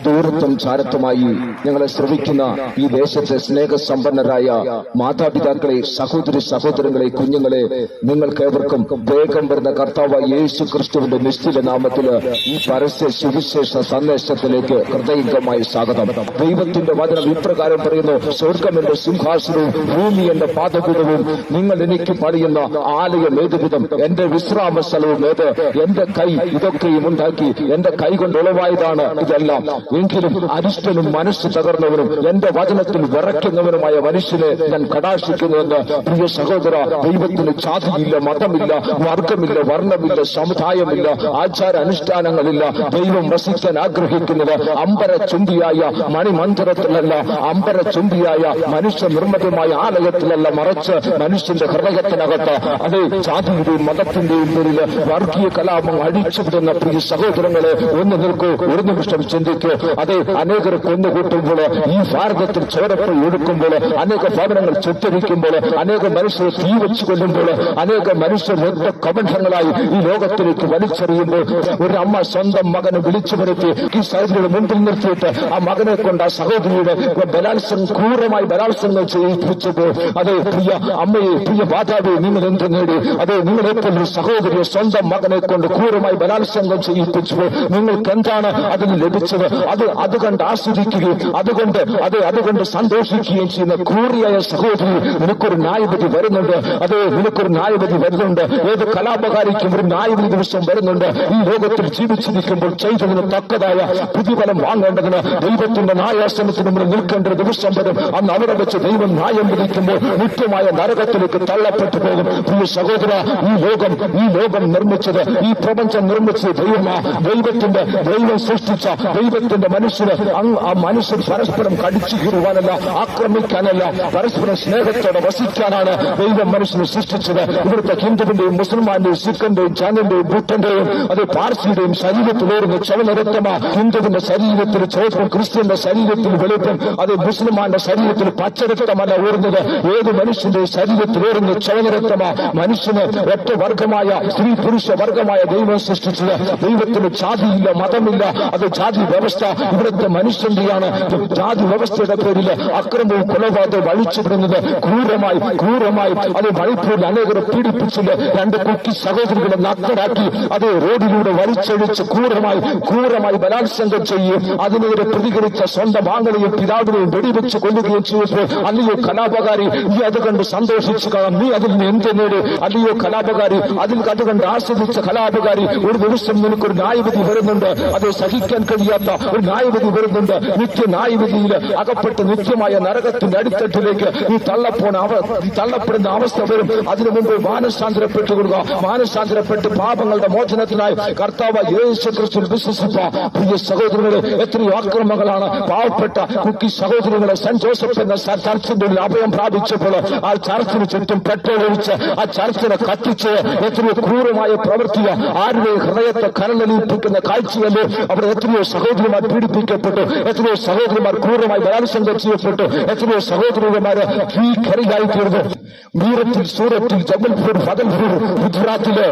ദൂരത്തും ചാരത്തുമായി ഞങ്ങളെ ശ്രവിക്കുന്ന ഈ ദേശത്തെ സ്നേഹസമ്പന്നരായ മാതാപിതാക്കളെ, സഹോദരി സഹോദരങ്ങളെ, കുഞ്ഞുങ്ങളെ, നിങ്ങൾക്കേവർക്കും വേഗം വരുന്ന കർത്താവ് യേശു ക്രിസ്തുവിന്റെ നിശ്ചിത നാമത്തിൽ ഈ പരസ്യ സുവിശേഷ സന്ദേശത്തിലേക്ക് ഹൃദയംഗമായി സ്വാഗതം. ദൈവത്തിന്റെ വചനം ഇപ്രകാരം പറയുന്നു: സ്വർഗം എന്റെ സിംഹാസനവും ഭൂമി എന്റെ പാദപീഠവും, നിങ്ങൾ എനിക്ക് പണിയുന്ന ആലയം ഏതുവിധം, എന്റെ വിശ്രാമ സ്ഥലവും ഏത്, എന്റെ കൈ ഇതൊക്കെയും ഉണ്ടാക്കി, എന്റെ കൈ കൊണ്ട് ഉളവായതാണ് ഇതെല്ലാം. എങ്കിലും അരിഷ്ടനും മനസ്സ് തകർന്നവനും എന്റെ വചനത്തിൽ വിറയ്ക്കുന്നവനുമായ മനുഷ്യനെ ഞാൻ കടാക്ഷിക്കുന്നുവെന്ന് പ്രിയ സഹോദര, ദൈവത്തിന് ജാതിയില്ല, മതമില്ല, വർഗമില്ല, വർണ്ണമില്ല, സമുദായമില്ല, ആചാര അനുഷ്ഠാനങ്ങളില്ല. ദൈവം വസിക്കാൻ ആഗ്രഹിക്കുന്നത് അമ്പരചുംബിയായ മണിമന്ദിരത്തിലല്ല, അമ്പരചുംബിയായ മനുഷ്യ നിർമ്മിതമായ ആലയത്തിലല്ല, മറിച്ച് മനുഷ്യന്റെ ഹൃദയത്തിനകത്ത്. അതേ, ജാതിയുടെയും മതത്തിന്റെയും പേരിൽ വർഗീയ കലാപം അഴിച്ചുവിടുന്ന പ്രിയ സഹോദരങ്ങളെ, ഒന്ന് നിൽക്കൂ, ഒരു നിമിഷം ചിന്തിക്കൂ. അതെ, അനേകർ കൊന്നുകൂട്ടുമ്പോൾ, ഈ ഭാരതത്തിൽ ചോരപ്പൽ ഒഴുക്കുമ്പോൾ, അനേക ഭവനങ്ങൾ ചുറ്റരിക്കുമ്പോൾ, അനേക മനുഷ്യർ തീ വെച്ച് കൊല്ലുമ്പോൾ, അനേക മനുഷ്യർ ഒറ്റ കബന്ധങ്ങളായി ഈ ലോകത്തിലേക്ക് വലിച്ചെറിയുമ്പോൾ, ഒരു അമ്മ സ്വന്തം മകനെ വിളിച്ചു വരുത്തി ഈ സഹോദരിയുടെ മുമ്പിൽ നിർത്തിയിട്ട് ആ മകനെ കൊണ്ട് ആ സഹോദരിയുടെ ക്രൂരമായി ബലാത്സംഗം ചെയ്യിപ്പിച്ചപ്പോൾ, അതെ പ്രിയ അമ്മയെ, പ്രിയ മാതാവെ, നിങ്ങൾ എന്ത് നേടി? അതെ, നിങ്ങളെപ്പോലൊരു സഹോദരിയെ സ്വന്തം മകനെ കൊണ്ട് ക്രൂരമായി ബലാത്സംഗം ചെയ്യിപ്പിച്ചപ്പോൾ നിങ്ങൾക്ക് എന്താണ് അതിന് ലഭിച്ചത്? അത് കണ്ട് ആസ്വദിക്കുകയും അതുകൊണ്ട് സന്തോഷിക്കുകയും ചെയ്യുന്ന ക്രൂരിയായ സഹോദരി, നിനക്കൊരു ന്യായവിധി വരുന്നുണ്ട്. അതെ, നിനക്കൊരു ന്യായവിധി വരുന്നുണ്ട്. ഏത് കലാപകാരിക്കും ഒരു ന്യായവിധി ദിവസം വരുന്നുണ്ട്. ഈ ലോകത്തിൽ ജീവിച്ചിരിക്കുമ്പോൾ ചെയ്തതിന് തക്കതായ പ്രതിഫലം വാങ്ങേണ്ടതിന് ദൈവത്തിന്റെ ന്യായാസനത്തിന് മുന്നിൽ നിൽക്കേണ്ട ഒരു ദിവസം വരും. അന്ന് അവിടെ വെച്ച് ദൈവം ന്യായം വിധിക്കുമ്പോൾ നിത്യമായ നരകത്തിലേക്ക് തള്ളപ്പെട്ടു പോകും. പ്രിയ സഹോദര, ഈ ലോകം നിർമ്മിച്ചത്, ഈ പ്രപഞ്ചം നിർമ്മിച്ചത് ദൈവം സൃഷ്ടിച്ച ദൈവത്തിന്റെ മനുഷ്യന് ആ മനുഷ്യൻ പരസ്പരം കടിച്ചു കീറുവാനല്ല, ആക്രമിക്കാനല്ല, പരസ്പരം സ്നേഹത്തോടെ വസിക്കാനാണ് ദൈവം മനുഷ്യനെ സൃഷ്ടിച്ചത്. ഇവിടുത്തെ ഹിന്ദുവിന്റെയും മുസൽമാന്റെയും സിഖിന്റെയും ജൈനന്റെയും ബുദ്ധന്റെയും അത് പാർസിയുടെയും ശരീരത്തിലേറുന്ന ചവനരക്തമാ. ഹിന്ദുവിന്റെ ശരീരത്തിൽ ചുവപ്പും ക്രിസ്ത്യന്റെ ശരീരത്തിൽ വെളുപ്പും, അത് മുസ്ലിമാന്റെ ശരീരത്തിൽ പച്ചരക്തമല്ല ഊർന്നത്. ഏത് മനുഷ്യന്റെ ശരീരത്തിലേറുന്ന ചവനരക്തമാ. മനുഷ്യന് ഒറ്റ വർഗമായ, സ്ത്രീ പുരുഷ വർഗമായ ദൈവം സൃഷ്ടിച്ചത്. ദൈവത്തിന് ജാതിയില്ല, മതമില്ല, അത് ജാതി വ്യവസ്ഥ ഇവിടുത്തെ മനുഷ്യന്റെയാണ്. ജാതി വ്യവസ്ഥയുടെ പേരിൽ അക്രമവും കൊലപാതകവും അഴിച്ചുവിടുന്നത് ക്രൂരമായി അത് മണിപ്പൂരിൽ അനേകരെ പീഡിപ്പിച്ചില്ല. 2 കുട്ടി സഹോദരികളെ നഗ്നരാക്കി അത് റോഡിലൂടെ വലിച്ചഴിച്ച് ക്രൂരമായി ബലാത്സംഗം ചെയ്യുകയും അതിനെതിരെ പ്രതികരിച്ച സ്വന്തം ആങ്ങളെയും പിതാവിനെയും വെടിവെച്ച് കൊല്ലുകയും ചെയ്തപ്പോൾ, അല്ലയോ കലാപകാരി, നീ അത് കണ്ട് സന്തോഷിച്ചു കാണാം. നീ അതിൽ നിന്ന് എന്ത് നേടി? അല്ലയോ കലാപകാരി, അത് കണ്ട് ആസ്വദിച്ച കലാപകാരി, ഒരു ദിവസം നിനക്കൊരു ന്യായവിധി വരുന്നുണ്ട്. അത് സഹിക്കാൻ കഴിയാത്ത ഒരു ന്യായവിധി വരുന്നുണ്ട്. നിത്യ ന്യായവിധിയിൽ അകപ്പെട്ട് നിത്യമായ നരകത്തിന്റെ അടിത്തട്ടിലേക്ക് നീ തള്ളപ്പെടുന്ന അവസ്ഥ വരും. അതിനു മുമ്പ് മാനസാന്തരപ്പെട്ടുകൊടുക്കുക. മാനസാന്തരപ്പെട്ട് പാപങ്ങളുടെ മോചനത്തിനായി കർത്താവ് യേശു ക്രിസ്തുവിൽ വിശ്വസിക്കുക. പ്രിയ സഹോദരങ്ങളെ, എത്രയോ ആക്രമങ്ങളാണ് പാവപ്പെട്ട കുട്ടി സഹോദരങ്ങളെ സെന്റ് ജോസഫ് എന്ന ചർച്ചിന്റെ ഉള്ളിൽ അഭയം പ്രാപിച്ചപ്പോൾ ആ ചർച്ചിന് ചുറ്റും പെട്രോൾ ഒഴിച്ച് ആ ചർച്ചിനെ കത്തിച്ച് എത്രയോ ക്രൂരമായ പ്രവൃത്തിയ ആരുടെ ഹൃദയത്തെ കരളലിപ്പിക്കുന്ന കാഴ്ചയല്ലോ. അവിടെ എത്രയോ സഹോദരിമാർ പീഡിപ്പിക്കപ്പെട്ടു, എത്രയോ സഹോദരിമാർ ക്രൂരമായി ബലാത്സംഗം ചെയ്യപ്പെട്ടു, എത്രയോ സഹോദരിമാര് തീക്കരയായിത്തീർന്നു. മീററ്റിൽ, സൂററ്റിൽ, ജബൽപൂർ, ഫതൽപൂർ, ഗുജറാത്തില്,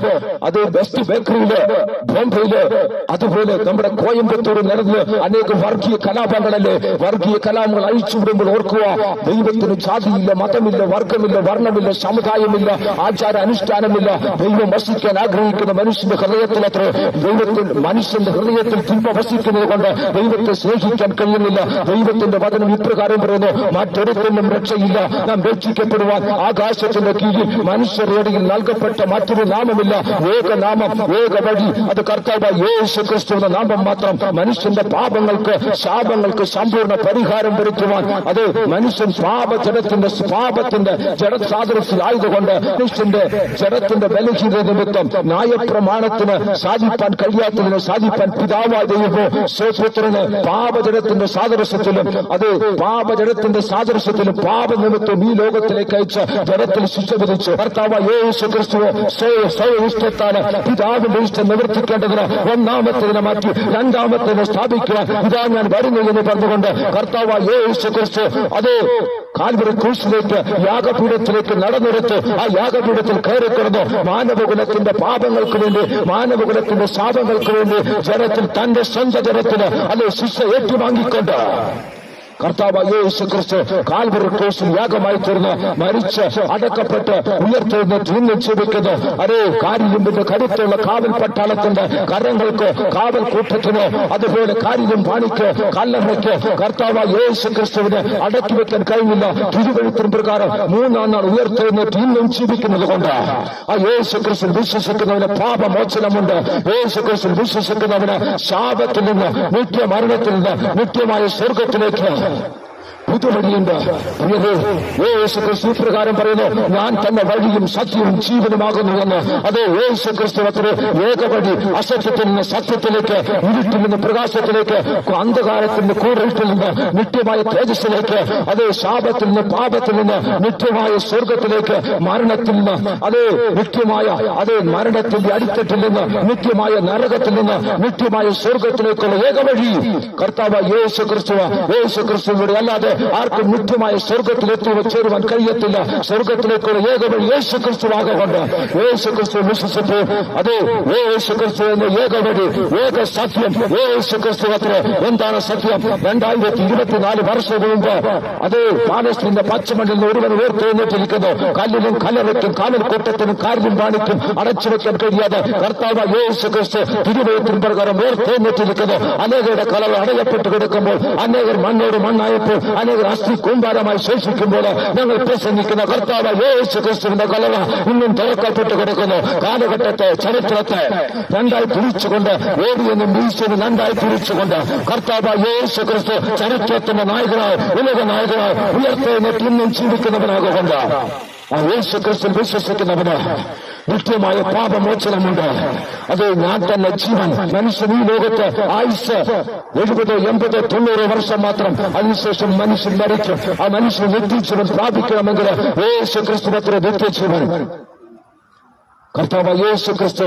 അത് വെസ്റ്റ് ബംഗാളില്, ബോംബെയില്, അതുപോലെ നമ്മുടെ കോയമ്പത്തൂർ നടന്ന് അനേക വർഗീയ കലാപങ്ങളല്ലേ. വർഗീയ കലാപങ്ങൾ അഴിച്ചുവിടുമ്പോൾ ഓർക്കുക, ദൈവത്തിന് ജാതിയില്ല, മതമില്ല, വർഗമില്ല, വർണ്ണമില്ല, സമുദായമില്ല, ആചാര അനുഷ്ഠാനമില്ല. ദൈവം വസിക്കാൻ ആഗ്രഹിക്കുന്ന മനുഷ്യന്റെ ഹൃദയത്തിലത്ര മനുഷ്യന്റെ ഹൃദയത്തിൽ തിന്മ വസിക്കുന്നത് കൊണ്ട് ദൈവത്തെ സ്നേഹിക്കാൻ കഴിയുന്നില്ല. ദൈവത്തിന്റെ വചനം ഇപ്രകാരം പറയുന്നു: മറ്റൊരുത്തിനും രക്ഷയില്ല, നാം രക്ഷിക്കപ്പെടുവാൻ ആകാശത്തിന്റെ കീഴിൽ മനുഷ്യരുടെ ഇടയിൽ നൽകപ്പെട്ട മറ്റൊരു നാമമില്ല. ഏകനാമം, ഏക വഴി, അത് കർത്താവ് യേശു ക്രിസ്തു എന്ന നാമം മാത്രം. മനുഷ്യന്റെ പാപങ്ങൾക്ക്, ശാപങ്ങൾക്ക് സമ്പൂർണ്ണ പരിഹാരം വരുത്തുവാൻ അത് മനുഷ്യൻ പാപത്തിന്റെ ജഡസാദൃശ്യമായതുകൊണ്ട് മനുഷ്യന്റെ ജഡത്തിന്റെ ബലഹീനത നിമിത്തം ന്യായപ്രമാണത്തിന് സാധിപ്പാൻ കഴിയാത്തതിന് സാധിപ്പാൻ പിതാവായ ദൈവമോ സ്വപുത്രന് പാപജടത്തിന്റെ സാദൃശ്യത്തിലും പാപനിമിത്തം ഈ ലോകത്തിലേക്ക് അയച്ച് ജഡത്തിൽ ശിക്ഷ വിധിച്ചു. കർത്താവ് യേശു ക്രിസ്തുവോ സ്വയം ഇഷ്ടത്താണ് പിതാവിന്റെ ഇഷ്ടം നിവർത്തിക്കേണ്ടതിന് ഒന്നാമത്തേതിനെ മാറ്റി രണ്ടാമത്തേതിനെ സ്ഥാപിക്കുവാൻ ഇതാ ഞാൻ വരുന്നു എന്ന് പറഞ്ഞുകൊണ്ട് കർത്താവ് യേശു ക്രിസ്തു കാൽവരി ക്രൂശിലേക്ക് യാഗപീഠത്തിലേക്ക് നടന്നെടുത്ത് ആ യാഗപീഠത്തിൽ കയറി കിടന്നു മാനവകുലത്തിന്റെ പാപങ്ങൾക്ക് വേണ്ടി, മാനവകുലത്തിന്റെ ശാപങ്ങൾക്ക് വേണ്ടി ജനത്തിൽ തന്റെ സ്വന്തം ജനത്തിന് അല്ലെ ശിക്ഷ ഏറ്റുവാങ്ങിക്കൊണ്ട് കർത്താവായ യേശു ക്രിസ്തു കാൽവരി ക്രൂശിൽ യാഗമായി തീർന്ന് മരിച്ച് അടക്കപ്പെട്ട് ഉയർത്തെഴുന്നേറ്റ് ഇന്നും ജീവിക്കുന്നു. അതേ കാരിരുമ്പിന്റെ കരുത്തുള്ള കാവൽ പട്ടാളത്തിന്റെ കരങ്ങൾക്ക്, കാവൽ കൂട്ടത്തിന്, അതുപോലെ കാരിലും പാണിക്ക്, കല്ലറയ്ക്ക് കർത്താവായ യേശു ക്രിസ്തുവിനെ അടക്കി വെക്കാൻ കഴിയില്ല. തിരുവഴുത്തിൻ പ്രകാരം മൂന്നാം നാൾ ഉയർത്തെഴുന്നേറ്റ് ഇന്നും ജീവിക്കുന്നത് കൊണ്ട് ആ യേശു ക്രിസ്തു വിശ്വസിക്കുന്നവന് പാപമോചനമുണ്ട്. യേശു ക്രിസ്തു വിശ്വസിക്കുന്നവന് ശാപത്തിൽ നിന്ന്, നിത്യമരണത്തിൽ നിന്ന് നിത്യമായ സ്വർഗത്തിലേക്ക് പുതുവഴിയുണ്ട്. യേശു ക്രിസ്തു പ്രകാരം പറയുന്നു, ഞാൻ തന്നെ വഴിയും സത്യവും ജീവനുമാകുന്നുവെന്ന്. അതേ യേശു ക്രിസ്തു അത്ര ഏകവഴി, അസത്യത്തിൽ നിന്ന് സത്യത്തിലേക്ക്, ഇരുട്ടിൽ നിന്ന് പ്രകാശത്തിലേക്ക്, അന്ധകാരത്തിൽ നിന്ന് കൂരിട്ടിൽ നിന്ന് നിത്യമായ തേജസ്സിലേക്ക്, അതേ ശാപത്തിൽ നിന്ന് പാപത്തിൽ നിന്ന് നിത്യമായ സ്വർഗത്തിലേക്ക്, മരണത്തിൽ നിന്ന് അതേ നിത്യമായ അതേ മരണത്തിന്റെ അടിത്തട്ടിൽ നിന്ന് നിത്യമായ നരകത്തിൽ നിന്ന് നിത്യമായ സ്വർഗത്തിലേക്കുള്ള ഏകവഴി കർത്താവ് യേശു ക്രിസ്തു. യേശു ക്രിസ്തുവിടെ അല്ലാതെ ആർക്കും നിത്യമായ സ്വർഗത്തിലെത്തി ചേരുവാൻ കഴിയത്തില്ല. സ്വർഗത്തിലേക്കുള്ള ഏകവഴി യേശു ക്രിസ്തുവാകൊണ്ട് യേശു ക്രിസ്തു വിശ്വസിച്ചു. അതേ യേശു ക്രിസ്തു എന്ന ഏകവഴി, ഏക സത്യം യേശു ക്രിസ്തു. അത്ര എന്താണ് സത്യം? 2024 വർഷം മുമ്പ് അതേ പാലസ്തീന്റെ പച്ചമണ്ണിൽ നിന്ന് ഒരുവൻ ഉയർത്തെഴുന്നേറ്റിരിക്കുന്നു. കല്ലിനും കല്ലറയ്ക്കും കാവൽക്കൂട്ടത്തിനും കാരിലും പാണിക്കും അടച്ചു വെക്കാൻ കഴിയാതെ കർത്താവ് യേശു ക്രിസ്തു തിരുവഴുത്തിൻ പ്രകാരം ഉയർത്തെഴുന്നേറ്റിരിക്കുന്നു. അനേകരുടെ കളവ് അടയപ്പെട്ട് കിടക്കുമ്പോൾ, അനേകർ മണ്ണോട് മണ്ണായപ്പോൾ, അനേകർ അസ്ഥി കൂമ്പാരമായി ശേഷിക്കുമ്പോൾ ഞങ്ങൾ പ്രസംഗിക്കുന്ന കർത്താവ് യേശു ക്രിസ്തുവിന്റെ കളവ ഇന്നും തുറക്കപ്പെട്ട് കിടക്കുന്നു. കാലഘട്ടത്തെ, ചരിത്രത്തെ രണ്ടായി തിരിച്ചുകൊണ്ട്, ഓടിയെന്നും വീശിയെന്നും രണ്ടായി തിരിച്ചുകൊണ്ട് കർത്താവ് യേശു ക്രിസ്തു ചരിത്രത്തിന്റെ നായകനായി, ഉലക നായകനായി ഉയർത്തെഴുന്നേറ്റ് ഇന്നും ജീവിക്കുന്നവനാകൊണ്ട് ആ യേശു ക്രിസ്തു വിശ്വസിക്കുന്നവന് നിത്യമായ പാപമോചനമുണ്ട്. അത് ഞാൻ തന്നെ ജീവൻ. മനുഷ്യൻ ഈ ലോകത്ത് ആയുസ് 70, 80, 90 വർഷം മാത്രം. അതിനുശേഷം മനുഷ്യൻ മരിക്കും. ആ മനുഷ്യൻ നിത്യജീവൻ പ്രാപിക്കണമെങ്കിൽ യേശു ക്രിസ്തു അത്ര നിത്യജീവൻ. കർത്താവ് യേശു ക്രിസ്തു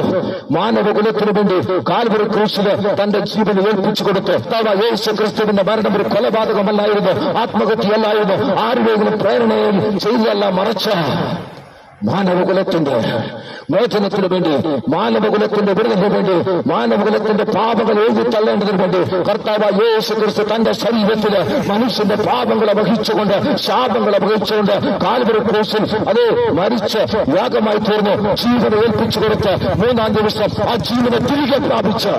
മാനവകുലത്തിനു വേണ്ടി കാൽവരി ക്രൂശില് തന്റെ ജീവൻ ഏൽപ്പിച്ചു കൊടുത്തു. കർത്താവ് യേശു ക്രിസ്തുവിന്റെ മരണം ഒരു കൊലപാതകമല്ലായിരുന്നു, ആത്മഹത്യയല്ലായിരുന്നു, ആരുടെയെങ്കിലും പ്രേരണയും ചെയ്തല്ല, മറിച്ച് മാനവകുലത്തിന്റെ മോചനത്തിനു വേണ്ടി, മാനവകുലത്തിന്റെ വിടുതലിന് വേണ്ടി, മാനവകുലത്തിന്റെ പാപങ്ങൾ എഴുതി തള്ളേണ്ടതിനു വേണ്ടി കർത്താവ് യേശു ക്രിസ്തു തന്റെ ശരീരത്തില് മനുഷ്യന്റെ പാപങ്ങളെ വഹിച്ചുകൊണ്ട്, ശാപങ്ങളെ വഹിച്ചുകൊണ്ട് കാൽവരി ക്രൂശിൽ അത് മരിച്ച് യാഗമായി തീർന്നു. ജീവനെ ഏൽപ്പിച്ചു കൊടുത്ത് 3-ാം ദിവസം ആ ജീവനെ തിരികെ പ്രാപിച്ച്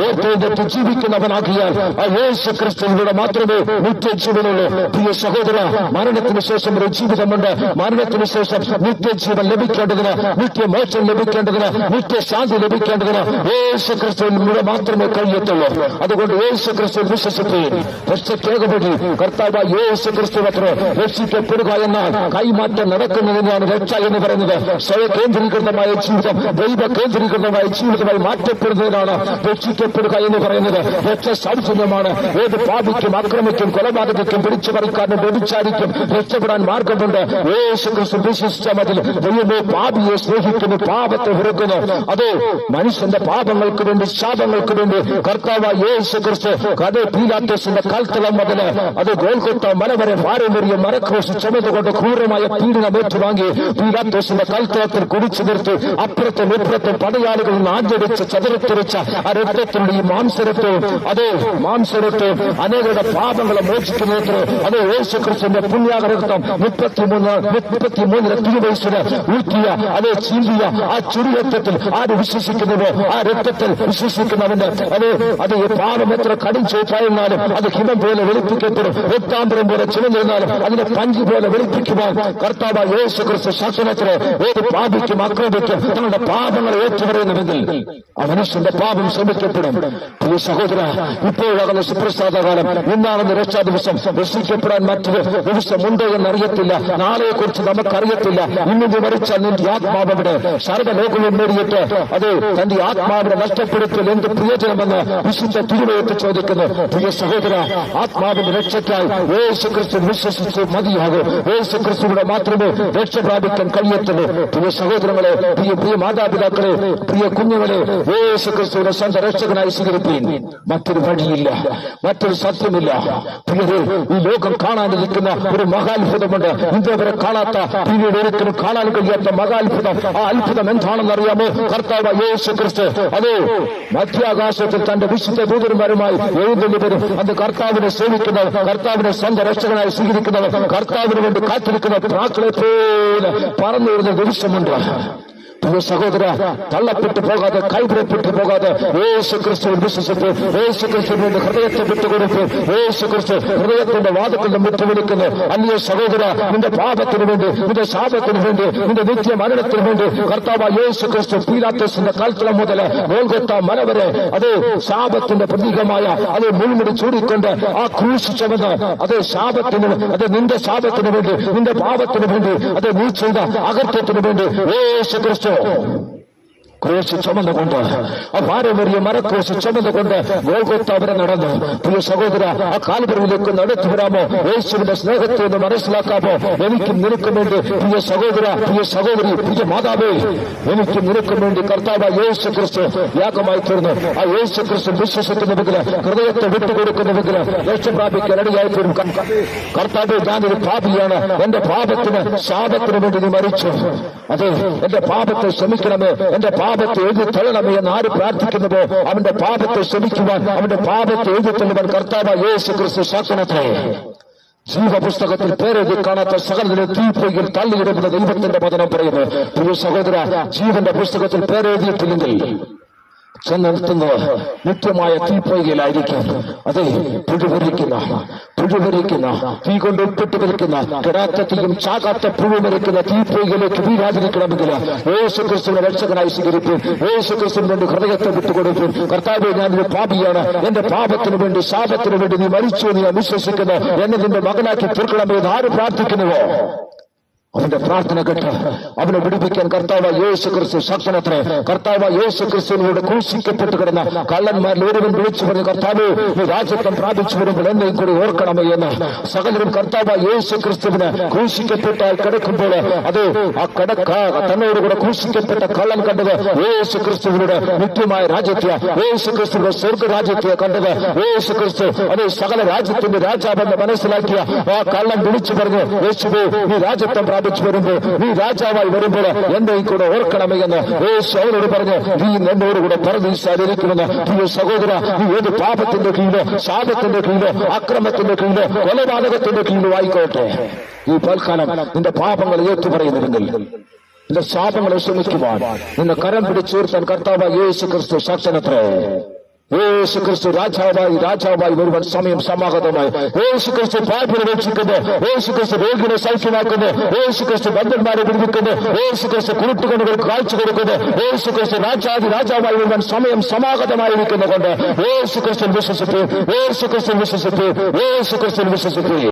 ഓർത്തെഴുന്നേറ്റ് ജീവിക്കുന്നവനാക്കിയാൽ ആ യേശു ക്രിസ്തുവിലൂടെ മാത്രമേ നിത്യജീവനുള്ളൂ. പ്രിയ സഹോദര, മരണത്തിന് ശേഷം ഒരു ജീവിതമുണ്ട്. മരണത്തിന് ശേഷം നിത്യജീവൻ ലഭിക്കേണ്ടതിന്, നിത്യമോക്ഷം ലഭിക്കേണ്ടതിന്, നിത്യശാന്തി ലഭിക്കേണ്ടതിന് യേശു ക്രിസ്തുവിലൂടെ മാത്രമേ കഴിയത്തുള്ളൂ. അതുകൊണ്ട് യേശു ക്രിസ്തു വിശ്വസിക്കുകയും രക്ഷയ്ക്കേകപടി കർത്താവ് യേശു ക്രിസ്തു അത്ര രക്ഷിക്കപ്പെടുക എന്നാൽ കൈമാറ്റം നടക്കുന്നതിനാണ് രക്ഷ എന്ന് പറയുന്നത്. സ്വയ കേന്ദ്രീകൃതമായ ജീവിതം ദൈവ കേന്ദ്രീകൃതമായ ജീവിതമായി മാറ്റപ്പെടുന്നതിനാണ് രക്ഷിക്കപ്പെടുക എന്ന് പറയുന്നത്. രക്ഷ സൗജന്യമാണ്. ഏത് പാപിക്കും, അക്രമിക്കും, കൊലപാതകക്കും, പിടിച്ചുപറിക്കാരനും വ്യഭിചാരിക്കും രക്ഷപ്പെടാൻ മാർഗമുണ്ട്. യേശു ക്രിസ്തു വിശ്വസിച്ച മതിൽ ദൈവമേ പാപിയെ സ്നേഹിക്കുന്നു, പാപത്തെ വെറുക്കുന്നു. അതേ മനുഷ്യന്റെ പാപങ്ങൾക്ക് വേണ്ടി, ശാപങ്ങൾക്ക് വേണ്ടി കർത്താവ് യേശു ക്രിസ്തു അതേ പീലാത്തോസിന്റെ കൽത്തളം മുതല് അത് ഗോൽഗൊത്ത മല വരെ ഭാരമേറിയ മരക്രോസ് ചുമന്നുകൊണ്ട് ക്രൂരമായ പീഡനം ഏറ്റുവാങ്ങി പീലാത്തോസിന്റെ കൽത്തളത്തിൽ കുടിച്ചു നിർത്തി അപ്പുറത്തും ഇപ്പുറത്തും പടയാളികളിൽ ആഞ്ഞടിച്ച് ചതുരത്തിരിച്ച ആ രക്തത്തിലുള്ള ഈ മാംസരത്വവും അതേ മാംസരത്വവും അനേകരുടെ പാപങ്ങളെ മോചിക്കുന്നതിന് അതേ യേശു ക്രിസ്തുവിന്റെ പുണ്യാക രക്തം 33 തിരുവയസ്സിന് ഊറ്റിയ അതേ ചീന്തിയ ആ ചുരുരക്തത്തിൽ ആര് വിശ്വസിക്കുന്നുവോ ആ രക്തത്തിൽ വിശ്വസിക്കുന്നവന്റെ അത് പാപം എത്ര കടും ചെയ്തായിരുന്നാലും അത് ഹിമം പോലെ വെളുപ്പിക്കപ്പെടും. രക്താംബരം പോലെ ചുമന്നിരുന്നാലും അതിനെ പഞ്ചി പോലെ വെളുപ്പിക്കുവാൻ കർത്താവ് യേശു ക്രിസ്തു ശാസനത്തിന് ഏത് പാപിക്കും അക്രമിക്കും തങ്ങളുടെ പാപങ്ങളെ ഏറ്റുപറയുന്നുവെങ്കിൽ ആ മനുഷ്യന്റെ പാപം ശ്രമിക്കപ്പെടും. പ്രിയ സഹോദര, ഇപ്പോഴാകുന്ന സുപ്രസാദകാലം, ഇന്നാണെന്ന് രക്ഷാ ദിവസം. രക്ഷിക്കപ്പെടാൻ മറ്റൊരു ദിവസമുണ്ടോ എന്നറിയത്തില്ല. നാളെയെ കുറിച്ച് നമുക്കറിയത്തില്ല. ഇന്നു മരിച്ചാൽ നിന്റെ ആത്മാവിടെ സർവ്വലോകവും നേടിയിട്ട് അത് തന്റെ ആത്മാവിനെ നഷ്ടപ്പെടുത്തിയാൽ എന്ത് പ്രയോജനമെന്ന് വിശുദ്ധ തിരുവഴുത്ത് ചോദിക്കുന്നു. പ്രിയ സഹോദര, ആത്മാവിന്റെ രക്ഷയ്ക്കായി യേശു ക്രിസ്തു വിശ്വസിച്ച് മതിയാകും. യേശു ക്രിസ്തുവിനെ മാത്രമേ രക്ഷ പ്രാപിക്കാൻ കഴിയത്തുള്ളൂ. പ്രിയ സഹോദരങ്ങളെ, പ്രിയ മാതാപിതാക്കളെ, പ്രിയ കുഞ്ഞുങ്ങളെ, യേശു ക്രിസ്തുവിനെ സ്വന്തം രക്ഷകൻ രക്ഷകനായി സ്വീകരിപ്പീൻ. മറ്റൊരു വഴിയില്ല, മറ്റൊരു സത്യമില്ല. പ്രിയരെ, ഈ ലോകം കാണാനിരിക്കുന്ന ഒരു മഹാത്ഭുതമുണ്ട്. ഇതുവരെ കാണാത്ത, പിന്നീട് ഒരിക്കലും കാണാൻ കഴിയാത്ത മഹാത്ഭുതം. ആ അത്ഭുതം എന്താണെന്നറിയാമോ? കർത്താവ് യേശു ക്രിസ്തു അതേ മധ്യാകാശത്തിൽ തന്റെ വിശുദ്ധ ദൂതന്മാരുമായി എഴുന്നള്ളി വരും. അത് കർത്താവിനെ സേവിക്കുന്നവർ, കർത്താവിനെ സ്വന്തം രക്ഷകനായി സ്വീകരിക്കുന്നവർ, കർത്താവിന് വേണ്ടി കാത്തിരിക്കുന്ന പ്രാക്കളെ പോലെ പറന്നു വരുന്ന ദിവസമുണ്ട്. സഹോദര, തള്ളപ്പെട്ടു പോകാതെ, കൈവിടപ്പെട്ടു പോകാതെ യേശു ക്രിസ്തുവിൽ വിശ്വസിച്ച് യേശു ക്രിസ്തുവിന് വേണ്ടി ഹൃദയത്തെ വിട്ടുകൊടുത്ത് യേശു ക്രിസ്തു ഹൃദയത്തിന്റെ വാദത്തിന്റെ വിട്ടുവിളിക്കുന്നു. അന്യ സഹോദര, നിന്റെ പാപത്തിന് വേണ്ടി, നിന്റെ ശാപത്തിന് വേണ്ടി, നിന്റെ നിത്യ മരണത്തിന് വേണ്ടി കർത്താവ് യേശു ക്രിസ്തു പീലാത്തോസിന്റെ കാൽത്തളം മുതൽ ഗോൽഗോത്ത മല വരെ അത് ശാപത്തിന്റെ പ്രതീകമായ അത് മുൾമുടി ചൂടിക്കൊണ്ട് ആ ക്രൂശ് ചുമന്ന് അത് ശാപത്തിന്, അത് നിന്റെ ശാപത്തിന് വേണ്ടി, നിന്റെ പാപത്തിന് വേണ്ടി, അത് നീ ചെയ്ത അകൃത്യത്തിന് വേണ്ടി യേശു ക്രിസ്തു ക്രൂശ് ചുമന്നുകൊണ്ട്, ആ ഭാരമേറിയ മരക്രൂശ് ചുമന്നുകൊണ്ട് ഗോൽഗോത്ത വരെ നടന്നു. പ്രിയ സഹോദര, ആ കാൽവരിയിലേക്ക് നടത്തി വരാമോ? യേശുവിന്റെ സ്നേഹത്തെ ഒന്ന് മനസ്സിലാക്കാമോ? എനിക്കും നിനക്കും വേണ്ടി, പ്രിയ സഹോദര, പ്രിയ സഹോദരി, പ്രിയ മാതാവേ, എനിക്കും നിനക്കും വേണ്ടി കർത്താവ് യേശു ക്രിസ്തു യാഗമായി തീർന്നു. ആ യേശു ക്രിസ്തു വിശ്വസിക്കുന്നുവെങ്കിൽ, ഹൃദയത്തെ വിട്ടുകൊടുക്കുന്നുവെങ്കിൽ രക്ഷ പ്രാപിക്കാൻ ഇടയായി തീരും. കർത്താവ്, ഞാനൊരു പാപിയാണ്, എന്റെ പാപത്തിന്, ശാപത്തിന് വേണ്ടി നീ മരിച്ചു. അതെ, എന്റെ പാപത്തെ ക്ഷമിക്കണമേ, എന്റെ പാപത്തെ എഴുതി തള്ളണമേ എന്ന് ആര് പ്രാർത്ഥിക്കുന്നുവോ അവന്റെ പാപത്തെ ക്ഷമിക്കുവാൻ, അവന്റെ പാപത്തെ എഴുതി തള്ളുവാൻ കർത്താവ് യേശു ക്രിസ്തു ശക്തനത്രേ. ജീവപുസ്തകത്തിൽ പേരെഴുതി കാണാത്ത സകലത്തിലെ തീപ്പൊയ്യിൽ തള്ളിയിടുന്ന ദൈവത്തിന്റെ വചനം പറയുന്നു. പ്രിയ സഹോദര, ജീവന്റെ പുസ്തകത്തിൽ പേരെഴുതിയിട്ടില്ലെങ്കിൽ ചെന്നെത്തുന്നത് നിത്യമായ തീപ്പൊയ്കയിലായിരിക്കും. അതെ, പുഴുവരിക്കുന്ന തീ കൊണ്ട് ഉൾപ്പെട്ട് വലിക്കുന്ന കിടാത്തത്തെയും ചാകാത്ത പുഴുവരിക്കുന്ന തീപ്പൊയ്കയിലേക്ക് വീഴാതിരിക്കണമെങ്കിൽ യേശു ക്രിസ്തുവിനെ രക്ഷകനായി സ്വീകരിക്കും. യേശു ക്രിസ്തുവിന് വേണ്ടി ഹൃദയത്തെ വിട്ടുകൊടുക്കും. കർത്താവേ, ഞാനൊരു പാപിയാണ്, എന്റെ പാപത്തിന് വേണ്ടി, ശാപത്തിന് വേണ്ടി നീ മരിച്ചു എന്ന് ഞാൻ വിശ്വസിക്കുന്നു. എന്നെ നിന്റെ മകനാക്കി തീർക്കണമേ എന്ന് ആര് പ്രാർത്ഥിക്കുന്നുവോ അവന്റെ പ്രാർത്ഥന കേട്ട് അവനെ വിടുവിക്കാൻ കർത്താവ് യേശു ക്രിസ്തു ശക്തനത്രേ. കർത്താവ് യേശു ക്രിസ്തുവിനോട് ക്രൂശിക്കപ്പെട്ട് കിടന്ന കള്ളന്മാരിൽ ഒരുവൻ വിളിച്ചു പറഞ്ഞു, കർത്താവ്, ഈ രാജ്യത്വം പ്രാപിച്ചു വരുമ്പോൾ എന്നെയും കൂടി ഓർക്കണമേ എന്ന്. സകലരും കർത്താവ് യേശു ക്രിസ്തുവിന് ക്രൂശിക്കപ്പെട്ടാൽ കിടക്കുമ്പോൾ അത് ആ തന്നോടുകൂടെ ക്രൂശിക്കപ്പെട്ട കള്ളൻ കണ്ടത് യേശു ക്രിസ്തുവിനോട് നിത്യമായ രാജ്യത്വ, യേശു ക്രിസ്തുവിന്റെ സ്വർഗരാജ്യത്വ കണ്ടത്. യേശു ക്രിസ്തു അത് സകല രാജ്യത്തിന്റെ രാജാവെന്ന് മനസ്സിലാക്കിയ ആ കള്ളൻ വിളിച്ചു പറഞ്ഞു, യേശുവേ, ഈ രാജ്യത്വം വരുമ്പോൾ, നീ രാജാവായി വരുമ്പോൾ എന്റെ കൂടെ ഓർക്കണമേ എന്ന് യേശു അവനോട് പറഞ്ഞു, നീ എന്നോടുകൂടെ പരദീസായിരിക്കുമെന്ന്. പ്രിയ സഹോദര, നീ ഏത് പാപത്തിന്റെ കീഴിലോ, ശാപത്തിന്റെ കീഴിലോ, അക്രമത്തിന്റെ കീഴിലോ, കൊലപാതകത്തിന്റെ കീഴിലോ ആയിക്കോട്ടെ, ഈ തൽക്കാലം നിന്റെ പാപങ്ങൾ ഏറ്റുപറയുന്നുവെങ്കിൽ, നിന്റെ ശാപങ്ങളെ ക്ഷമിക്കുവാൻ നിന്നെ കരം പിടിച്ചുയർത്താൻ കർത്താവ് യേശു ക്രിസ്തു ശക്തനത്രേ. യേശു ക്രിസ്തു രാജാവായി വരുവാൻ സമയം സമാഗതമായി. യേശു ക്രിസ്തു പാപിനെ രക്ഷിക്കുന്നു. യേശു ക്രിസ്തു രോഗിനെ സൗഖ്യമാക്കുന്നു. യേശു ക്രിസ്തു ബന്ധന്മാരെ വിടുവിക്കുന്നു. യേശു ക്രിസ്തു കുരുട്ടുകണ്ണുകൾക്ക് കാഴ്ച കൊടുക്കുന്നു. യേശു ക്രിസ്തു രാജാവായി വരുവാൻ സമയം സമാഗതമായിരിക്കുന്നതുകൊണ്ട് യേശു ക്രിസ്തു വിശ്വസിപ്പൂ, യേശു ക്രിസ്തു വിശ്വസിപ്പൂ, യേശു ക്രിസ്തു വിശ്വസിപ്പൂ.